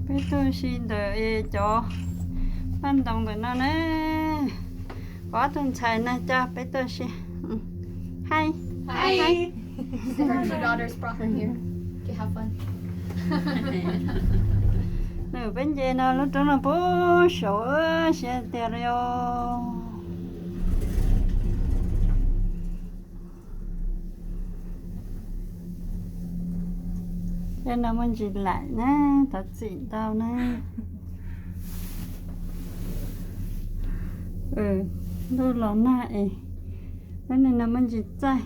Bây tôi xin đợi cho ban đồng tụi nó nè có tuần chạy nè cho bây tôi xin hi Hi. Her two daughters brought her here. Okay, have fun. nè bên dưới nó lúc đó nó bố sổ xe tiền rồi nên là mình chỉ lại nè thật xịn tao nè đôi lọ này cái này là mình chỉ chạy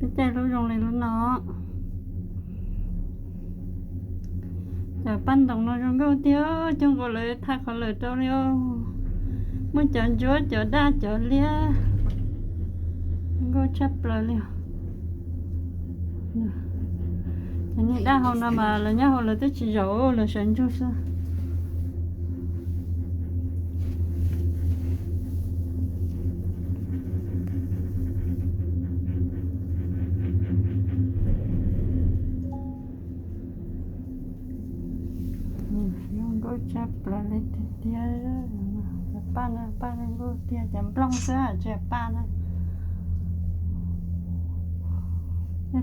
cái chạy lúc dùng này lúc nó giờ ban đồng nó trong câu tiêu trong có lời thắc có lời trâu liêu muốn chọn chúa chọn đa chọn lia có chấp lời liêu cái này đa hôm nào mà là nhá hôm là tới chỉ dỗ là sẵn chút sao có chấp là lấy tia đó ba có tia chấm plong sữa chè ba này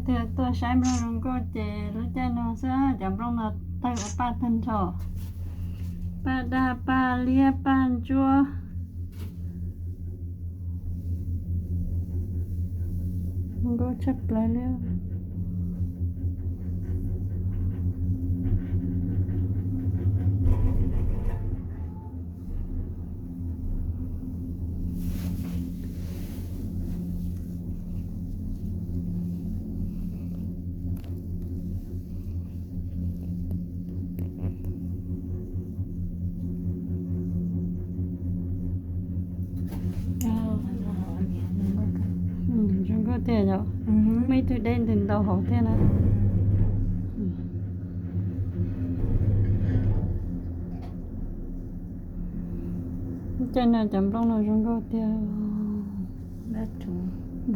thì tôi sai mà không có chè lúc chè nó sữa chấm plong là tay của ba thân thọ ba đa ba lia ba chua không có chấp lại nữa chúng có thể rồi mấy thứ đen thì đầu hổ thế này trên này chấm trong là chúng có thể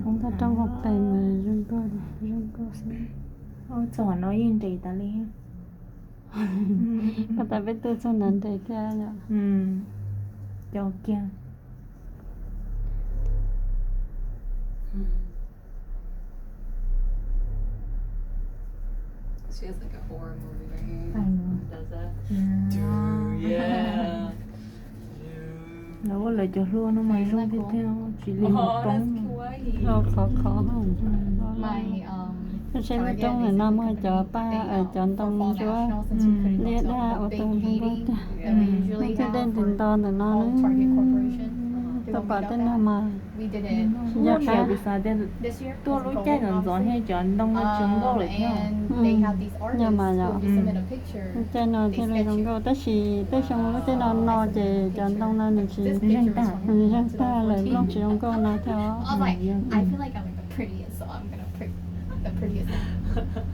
không ta trong học bài mà chúng có ôi trời nói yên trì ta liền mà ta biết tôi cho nên thầy kia rồi cho kia She has like a horror movie right here. I know. Does that? Yeah. Yeah. Đâu có lời cho luôn nó mày luôn tiếp theo chỉ liền một Oh, that's trống kawaii. khó không My nó xem ở trong này năm ở chợ ba ở chọn tông chúa liệt ra ở tông chúng có mấy cái đen tình to thì nó tôi bảo tên nào mà we did it giờ cả bị sao đến this year. tôi lúc chơi gần gió hay chọn đông nó trứng đâu lại theo And they have these artists who you submit a picture. trên nó thì là chúng có tất gì tất xong cái tên nó chỉ chọn tông nó thì chỉ răng ta lại lúc chỉ chúng có nó theo I was like, I feel like I'm like the prettiest, so I'm gonna pick the prettiest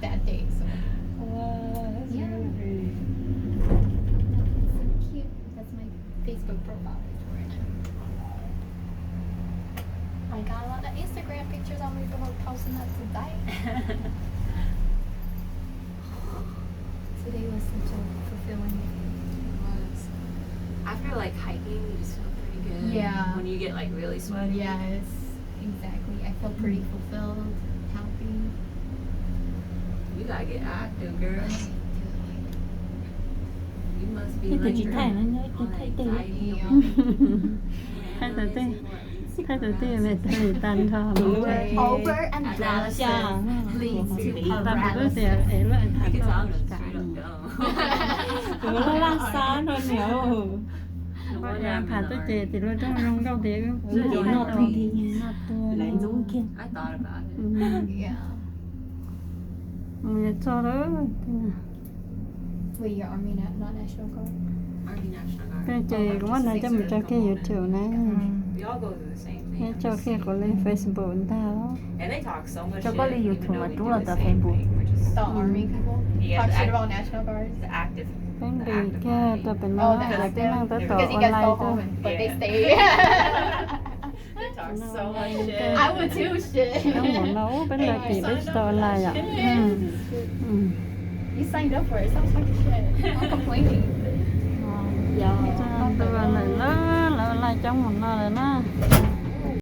that day. So yeah, that's cute. That's my Facebook profile picture right now. I got a lot of Instagram pictures. I'm gonna be posting that today. Today was such a fulfilling day. Was. After like hiking, you just feel pretty good. Yeah. When you get like really sweaty. Yes, exactly. I felt pretty fulfilled, happy. You gotta get active, girl. You must be cái từ chị lingering thay nó nhớ on cái thay anxiety. thay từ tiên về thời tan thọ Over and Analysis Yeah. leads to ta phải có paralysis. thể ấy lại You thằng can đó tell I'm cả straight up dumb. tụi nó lan xa rồi nhiều bây giờ phải tới chè thì nó trong câu tiếng chỉ nọ thôi thì lại giống kia I thought about it. Yeah. cho đó Wait, your Army not National Guard? Army National Guard. cái chè của nó cho mình cho cái YouTube này We all go through the same thing. Thế cho khi có lên Facebook người ta đó And they talk so much Cho shit, có lên even YouTube though mà we đúng do là the tập same Facebook. thing. We're just The Army people? Yeah, Talk the shit act- about National Guards? the active. bánh the bì active kia army. tôi phải Oh, nói the là cái năng tới tổ Because you guys online go thôi home, but they Yeah. stay. They talk talk so much Okay. shit. I would too, shit. Trong một nấu bên là chỉ biết sờ lại ạ. You signed up for it, stop talking shit. I'm complaining. Dạ, tôi lại lỡ lại trong một nơi rồi đó.